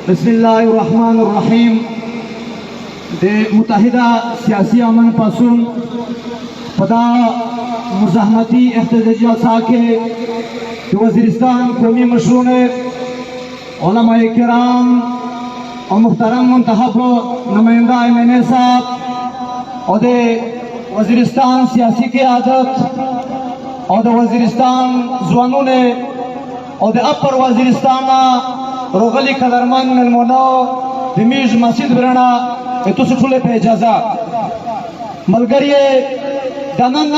بسم الله الرحمن الرحیم. د متحده سیاسي امن پاسون پدا مزاحمتی احتجاجی جلسہ کے وزیرستان قومی مشرون علماء کرام اور محترم منتخب نمائندہ MNA صاحب اور وزیرستان سیاسی قیادت اور وزیرستان زوانوں نے اور اپر وزیرستان روغلی قدرمن المنو دمیج مسجد برنا تو سٹھولے پہ اجازہ ملگری دنن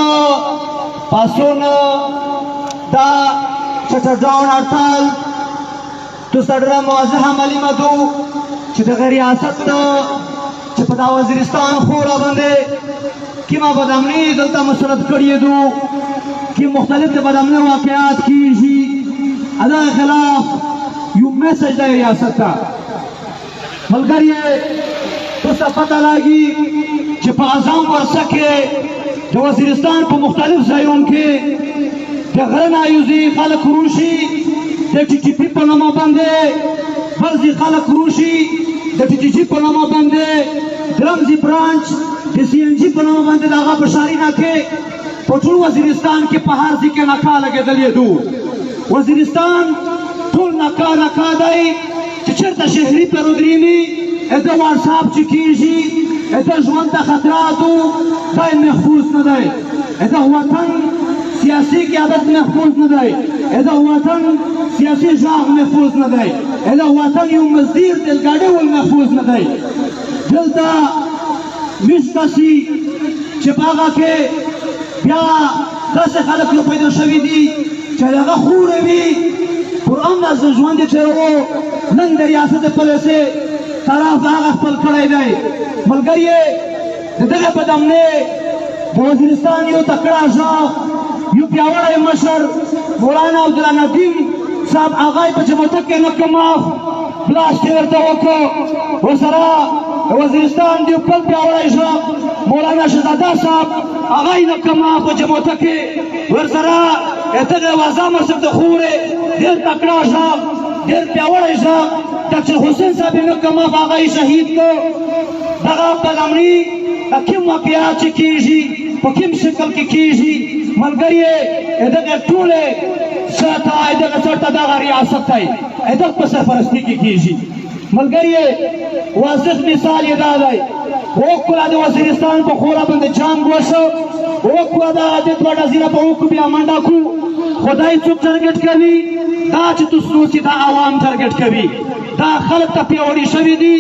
پاسون دا چٹرڈاؤن ہڑتال تو سڑرہ موازحہ مالی مدو چٹر ریاست چپدا وزیرستان خورا بندے کیما بدامنی دلتا مسلط کریے دو کی مختلف بدامنی واقعات کی جی ادا خلاف یو میسج دے ریاست کا ملگری تو سب پتہ لگی کہ اعظم ورثہ کے جو وزیرستان کو مختلف ضائعوں کے غرن آیوزی خالق روشی ٹی ٹی پی پناما بندے برزی خالق روشی ٹی ٹی پی پناما بندے درمزی برانچ DCNG پناما بندے داغا بشاری نہ کے پچھول وزیرستان کے پہاڑ سی کے نکا لگے دلیے دو وزیرستان ٹھول نکا دائی چچرتا شہری پر ادریمی ایتا وارساب چکیجی ایتا جوانتا خطراتو دائی محفوظ ندائی ایتا وطن سیاسی قیادت محفوظ ندائی ایتا وطن سیاسی جاغ محفوظ ندائی ایتا وطن یو مزدیر دلگاڑے والمحفوظ ندائی دلتا مشکسی چپاگا کے بیا دس خلق لو پیدا شوی دی چلگا خورے بھی قرآن دا جوان دی چرو نن در ریاست پلیسے طرف آغاز پل کھڑائی دائی ملگریے دگہ بدمنے وزیرستان یو تکڑا شاہ یو پیاوڑا مشر مولانا عبداللہ ندیم صاحب آغای پچھ متکے نکماف بلاسٹی ورطا وکو وزرا وزیرستان دیو پل پیاوڑا شاہ مولانا شہزادہ صاحب آغای نکماف پچھ متکے ورزرا اتگہ وازام رسک دخورے دیر تکڑا شاہ دیر پیاوڑا شاہ ڈاکٹر حسین صاحب نکماف آغای شہید کو دغا پلامنی کم واقعات کیجی کم شکل کی کیجی ملگریے ادھر ٹولے ساتا ادھر سرطا داغا ریاست ہے ادھر پر سرپرستی کی کیجی ملگریے واضح مثال یہ داد ہے وہ کلا دے وزیرستان کو خورا بند جام گوشو وہ کلا دا عادت وڈا زیرہ پا اوکو بیا مانڈا کو خدای چوک ٹرگٹ کبھی دا چی تسنوسی دا عوام ٹرگٹ کبھی دا خلق تا پیوڑی شوی دی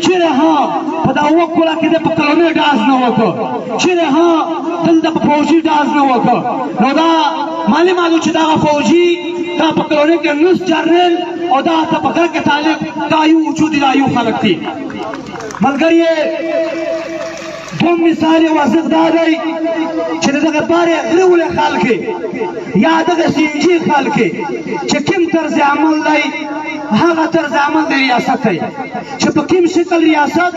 چیرے ہاں پدا وکولا کی دے پکلونے ڈاز نہ وکو چیرے ہاں دل دا فوجی ڈاز نہ وکو نو دا مالی مالو چی دا فوجی دا پکلونے کے نس جرنل اور دا تا پکر کے طالب دا یو وجودی دا یو خلق تھی ملگریے دوم مثالی واضح دا دائی چھنے دا بارے غرول خالکے یا دا CNG خالکے چھکم طرز عمل دائی ہاں طرز عمل دی ریاست ہے چھپا کم شکل ریاست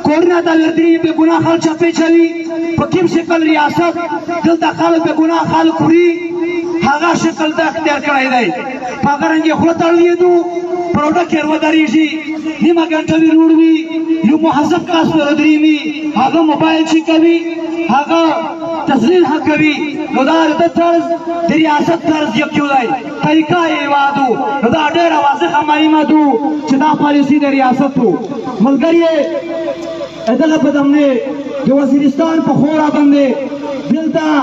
کورونا دا لدری بے گناہ خال چپے چلی پا کم شکل ریاست دل دا خال بے گناہ خال کری ہاں شکل دا اختیار کرائی دائی پا اگر انجی خلط اڑلیے دو پروڈا کیرو داری جی نیمہ گھنٹوی روڑوی یو محضب کاس پر ادریمی ہاں موبائل چی کبھی ہاں تسلیل حق کبھی ندار دا طرز دی ریاست طرز یکیو دائی طریقہ ایوادو ندار دیر واضح ہمائی مدو چدا پالیسی دی ریاست تو ملگریے ادھر پدمنے جو وزیرستان پا خورا بندے دلتا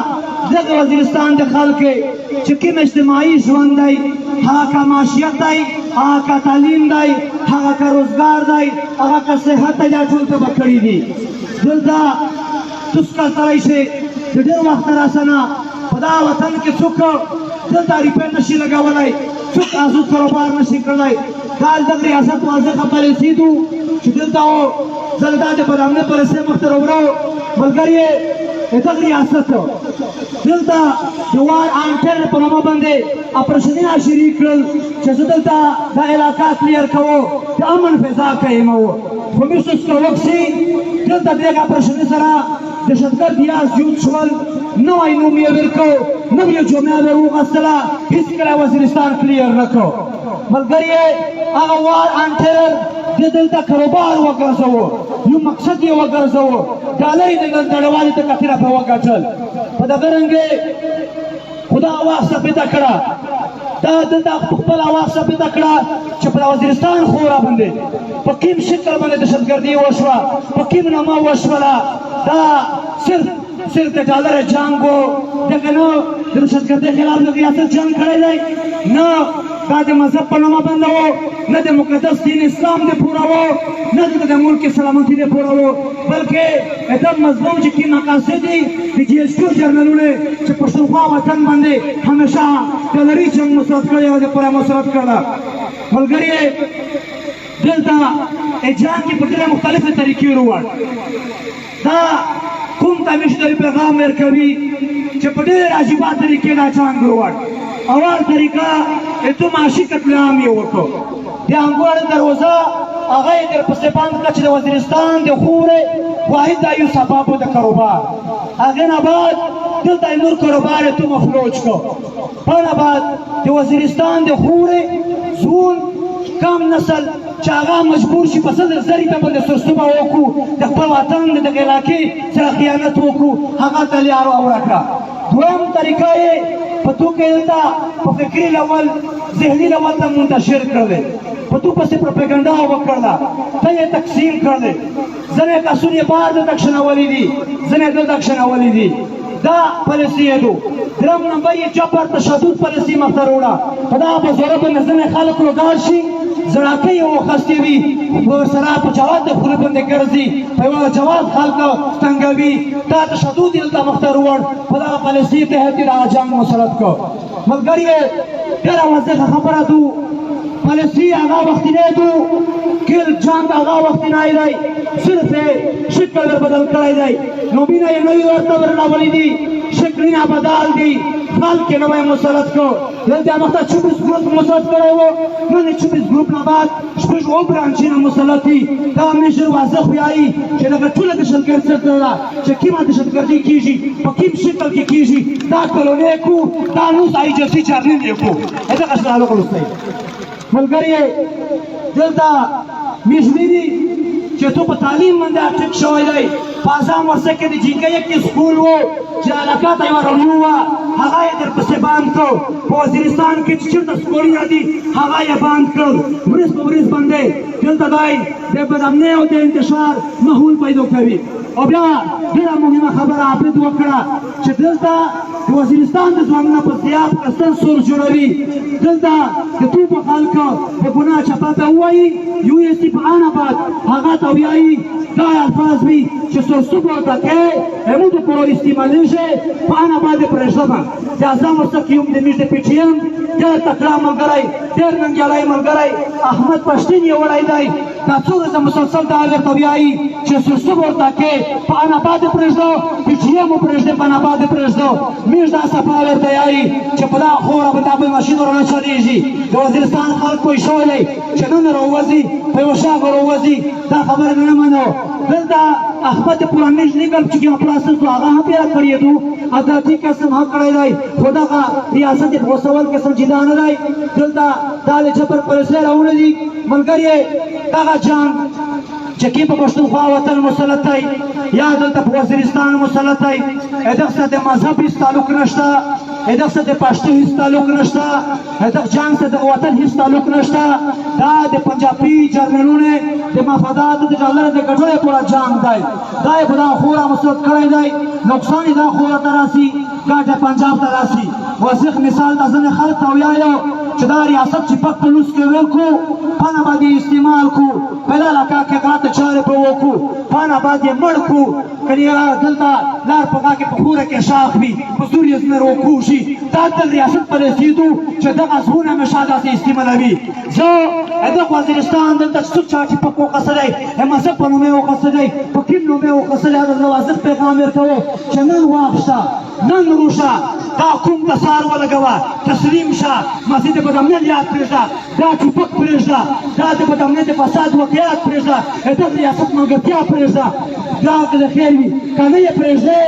دل وزیرستان دخل کے چکم اجتماعی جوان دائی ہاں کا معاشیت دائی ہاں کا تعلیم دائی ہاں کا روزگار دائی ہاں کا صحت دائی جاٹھول پہ بکڑی دی دلتا تسکا سرائی سے دل وقت راسنا خدا وطن کے سکر دلتا ریپین نشی لگا ولائی سک آزود کروبار نشی کردائی کال دل ریاست واضح خبری سیدو چو دلتا ہو زلداد پر ہمنے پر اسے مختر ابرو ملگریے اتک ریاست دلتا دوار آنٹر پر ہمیں بندے اپرشنینا شریک کرل چیز دلتا دا علاقہ کلیر کرو تا امن فضا کئیمو خمیسوس کا وقسی دلتا دیکھ اپرشنی سرا دشتگر دیاز جود شوال نو اینو میابر کو نو یہ جمعہ برو غسلا اس کلا وزیرستان کلیر رکھو ملگریے اغوار آنٹر د دلته کاروبار وګرځوو یو مقصد یې وګرځوو ډالۍ د نړیوالې ته کتره په وګټل په دغه رنګې خدا آواز ثابته کړه دا دلته خپل آواز ثابته کړه چې په وزیرستان خورا باندې په کوم شکل باندې دهشتګردي وشوه په کوم نامه وشوله دا صرف د ډالر جنګ و دغه نو د دهشتګردۍ خلاف د ریاست جنګ کړی دی نه دا د مذهب په نامه باندې و نه د مقدس دین اسلام د پوره و نه د ملک سلامتي د پوره و بلکې دا مضمون چې کوم مقاصد دي د جی ایس ټو جرنلونه چې پښتونخوا وطن باندې همیشه ډالري جنګ مسلط کړی او د پوره مسلط کړله ملګري دلته جنګ کې په ډېرې مختلفې طریقې وروړ دا کوم کمیشنر پیغام ورکوي چې په ډېر عجیبه طریقې دا جنګ وروړ اول طریقه اتو معاشي قتل عام یې وکړو د انګور دروازه هغه یې درپسې بند کړه چې د وزیرستان د خورې واحد دا یو سبب و د کاروبار هغې نه بعد دلته یې نور کاروبار یې تو مفلوج کړو په نه بعد د وزیرستان د خورې زون کم نسل چې هغه مجبور شي په صدر زرې ته باندې سرسوبه وکړو د خپل وطن د دغه علاقې سره خیانت وکړو هغه ته لاره اوره کړه دویم طریقه یې په تو کې دلته په فکري ډول ذهني ډول ته منتشر کړلی په تو پسې پروپاګنډا وکړله ته یې تقسیم کړلی ځینې کسونه یې بهر دلته کښېنولي دي ځینې دلته کښېنولي دي دا پالیسي یې دو درېیم نمبر یې جبر تشدد پالیسي مخته راوړه په دغه په زوره باندې ځینې خلک روډار شي زړاکۍ یې وخستې وي ورسره په جواد د خولې باندې ګرځي په یوه جواد خلک تنګوي دا تشدد یې دلته مخته راوړ په دغه پالیسي تحت یې دغه جنګ مسلط کړ ملګري ډېره واضحه خبره ده پالیسي هغه وختینی ده کل جنګ هغه وختینی دی صرف یې شکل ور بدل کړی دی نومونه یې نوي ورته ورنولي دي شکلونه بدل دي خلک یې نوی مسلط کړ دلته مخته 24 ګروپ مسلط کړی و نن 24 ګروپ نه بعد شپږ اووه برانچونه مسلط دي دا همیشه واضح وایي چې دغه ټوله دهشتګردي ده چې کومه دهشتګردي کېږي په کوم شکل کې کېږي دا کلونې کړو دا نوس ایجنسي جرنل یې کړو دغه شرالو کړو ملګري دلته میشمیري چې تو په تعلیم باندې اټک شوی دی په اعظم ورسه کې د جینکۍ یک سکول و چې علاقه ته یوه رڼو وه هغه یې درپسې بند کړ په وزیرستان کې چې چېرته سکولونه دي هغه یې بند کړل ورځ په ورځ باندې دلته دی د بدامنۍ او د انتشار ماحول پیدا کوي او بیا ډېره مهمه خبره عابد وکړه چې دلته د وزیرستان د ځوانانو په زیات کسان سور جوړوي دلته د توپو خلکو د ګناه چپه ته ووایي یو یې سي په آن آباد هغه ته وایي دا الفاظ وي چې سرسوب ورته کوې زموږ د پورو استعمالېږي په آن آباد یې پرېږدمه د اعظم ورسه کې هم د میږ د پي ټي ایم ډېر تکړه ملګری ډېر ننګیالی ملګری احمد پښتین یې وړی دی دا څو ورځه مسلسل دا درته وایي چې سرسوب ورته کوې په آن آباد یې پرېږده پي ټي ایم هم پرېږدې په آن آباد یې پرېږده میږ دا صفا ورته وایي چې په دغه خوره به دا بل ماشین ورنه چلېږي د وزیرستان خلک پوه شوی دی چې نن راوځي په یوه شاګه راوځي دا خبره مې نه منو دلته احمد پورانیش لیکل چې کوم پروسس و هغه هم پیدا کړی دو عدالتي قسم هم کړی دی خو دغه ریاست یې غوڅول قسم جدا نه دی دلته دا د جبر پالیسۍ راوړي دي ملګري دغه جنګ چې کوم په پښتونخوا وطن مسلط دی یا دلته په وزیرستان مسلط دی دغه سره د مذهب هېڅ تعلق نشته دغه سره د پښتو هېڅ تعلق نشته دغه جنګ سره د وطن هېڅ تعلق نشته دا د پنجابي جرنلونه د مفاداتو د ډالر د ګټلو پوره جنګ دی دا یې په دغه خوره مسلط کړی دی نقصان یې دغه خوره ته راسي ګټه پنجاب ته راسي واضح مثال ته ځینې خلک ته ویایو چې دا ریاست چې پک پلوس کې ویل کړو پانه باید یې استعمال کړو بله علاقه کې غلطه چارې به وکړو پانه باید یې مړ کړو کنې دلته لار په غا کې په خوره کې شاخ وي په زور یې زمر وکوشي دا تل ریاست په رسېدو چې دغه زړونه همیشه داسې استعمالوي زه دغه وزیرستان دلته چې څوک چا چې پک وقصدی مذهب په نوم یې وقصدی په کوم نوم یې وقصدی هغه واضح پیغام ورکوو چې نن واخشه نن روشه دا کوم کسار ولګوه تسلیم شه مسجد بدامنۍ یاد پرېږده دا ټوپک پرېږده دا د بدامنۍ د فساد واقعیات پرېږده دغه ریاست ملګرتیا پرېږده دا که د خیر وي که نه یې پرېږدې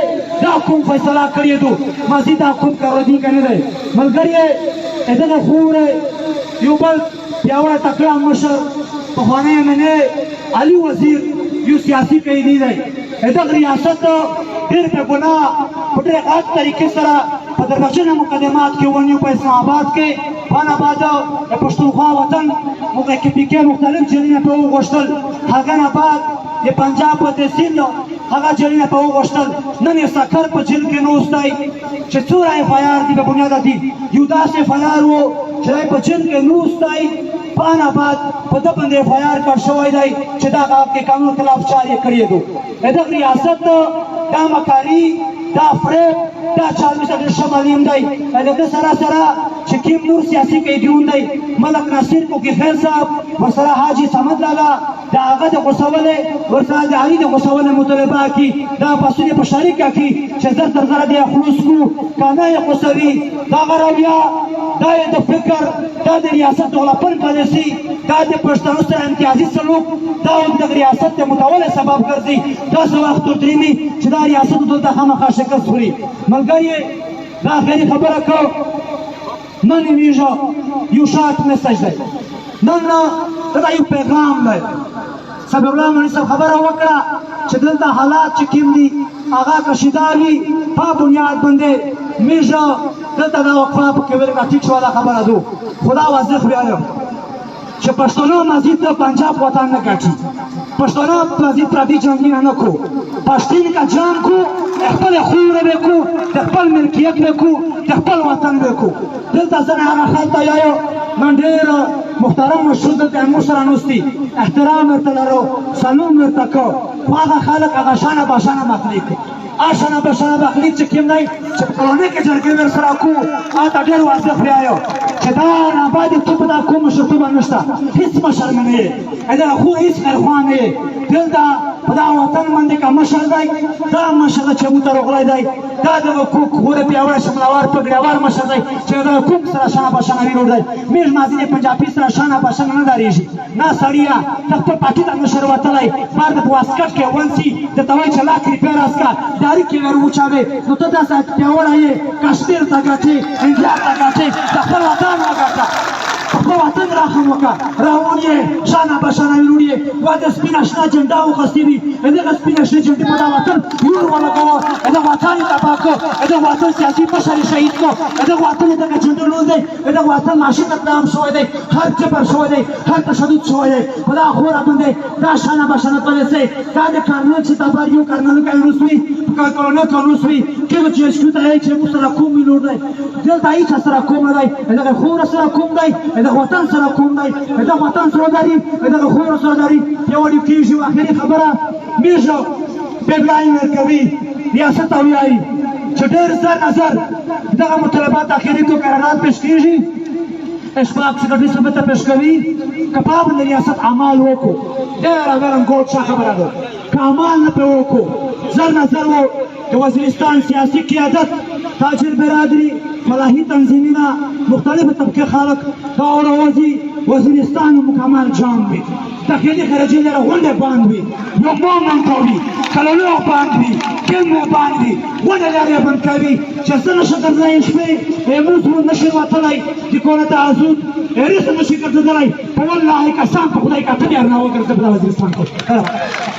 دا کوم فیصله کړې دو مسجد دا کوم کاردي که نه دی ملګري دغه خوره یو بل پیاوړی تکړه مشر پخوانی منه علي وزیر یو سیاسي قیدي دی دغه ریاست ډېر بې ګناه په ډېر غلط طریقې سره په درواغجنه مقدمات کې ونیو په اسلام آباد کې خان آباد د پښتونخوا وطن موږ کې پي کې مختلف جرینه په وغوښتل هغه نه بعد د پنجاب په تحصیل هغه جرینه په وغوښتل نن یې سکر په جیل کې نوست دی چې څومره اف آی آر دي په بنیاد دي یو داسې اف آی آر و چې دی په جیل کې نوست دی خان آباد په ده باندې اف آی آر کړ شوی دی چې دغه د قانون خلاف چار یې کړی دو دغه ریاست دا مکاري دا فریب دا چالوس ډېر ښه معلوم دی د ده سره سره چې کوم نور سیاسي قیدیون دی ملک ناصر کوکي خیر صاحب ورسره حاجي صمد لالا د هغه د غوڅولې ورسره د علي د غوڅولې مطالبه کړي دا پاسونه په شریکه کړي چې زر تر زره د خلوص کو کانه یې غوڅوي دغه رویه دا یې د فکر دا د ریاست غلاپن پالیسي دا د پښتنو سره امتیازي سلوک دا هم د ریاست د متولې سبب ګرځي داسې وخت ودرېږي چې دا ریاست دلته خامخا شکست خوري ملګري دا آخري خبره کو نن ویژه یو شارټ میسج دی نن دا یو پیغام دی صبر الله مولوي صاحب خبره وکړه چې دلته حالات چې کوم دي هغه کشیده وي په بنیاد باندې میژه دلته دا وقفه پکې ورکړه ټیک شوه دا خبره ده خدا واضح بیانوم چې پښتنو مزید د پنجاب وطن نه ګټي پښتنو مزید پردي جنګي نه کو پښتون کا جان کو خپل خور به کو خپل ملکیت به کو خپل وطن به کو دلته ځنه هغه خلک یو نن ډېر محترم مشهور دلته موږ سره نوستي احترام ورته لرو سلام ورته کو هغه خلک هغه شانه باشانه مخلوق آشنا بشنا بخلیق چې کوم دی چې په کلونۍ کې جرګې ورسره کو هلته ډېر واضح بیایو چې دا ناباد تو په دا کوم مشرتوبه نشته هېڅ مشر نه یې دغه خو هېڅ خیرخوا نه یې دلته په دا وطن باندې که مشر دی دا مشر دی چې موږ ته راغلی دی دا دغه کوک غوره پیاوړی شملوار پګړیوار مشر دی چې دغه کوک سره شانه بشانه ویلوړ دی میژ مازي د پنجابي سره شانه بشانه نه دارېږي نه سړیه ته خپل پاټي ته مشر وتلی بار د په واسکټ کې ونسي درته وایي چې لاک ریپیر اسکه داری کې ور وچاوې نو ته داسې پیاوړی یې کشمیر ته ګټې انډیا ته ګټې د خپل وطن وګټه خپل وطن راخم وکړه راوړ یې شانه بشانه ویلوړ یې وا د سپینه شنه جنډه وخوستې وي دغه سپینه شنه جنډې په دا وطن یور ولګوه دغه وطن یې تباه کړو دغه وطن سیاسي مشر یې شهید کړو دغه وطن یې دغه جنډه لوند دی دغه وطن ماشین اقدام شوی دی هر جبر شوی دی هر تشدد شوی دی په دا خوره باندې دا شانه بشانه پالیسۍ دا د کارنل چې تبار یو کارنل کاروس وي کلونه کاروس وي کله چې اسکو ته چې موږ سره کوم ویلوړ دی دلته هېچا سره کوم نه دی دغه خوره سره کوم دی دغه وطن سره کوم دی دغه وطن سره داري دغه خوره سره داري پیاوړي کېږي آخري خبره میژه ډیډلاین ورکوي ریاست ته وایي چې ډېر زر نظر دغه مطالبات آخري کو قرارات پیش کېږي اشفاق سیکرټري صاحب ته پیش کوي که په باندې ریاست اعمال وکړو ډېره ګرم ګوټ ښه خبره ده که اعمال نه پرې وکړو زر نظر و د وزیرستان سیاسي قیادت تاجر برادري فلاحي تنظیمونه مختلف طبقې خلک دا اوروځي وزیرستان مکمل جام وي داخلي خارجي لره غونډې بند وي یو مومن کوي کلونو بند وي کم بند وي غونډې لرې بند کوي چې څه نشه ګرځئ شپې امروز موږ نشي وتلی د کونه تعهد هېڅ نشي ګرځېدلی په والله قسم په خدای که ته بیا نه وګرځې په دا وزیرستان کې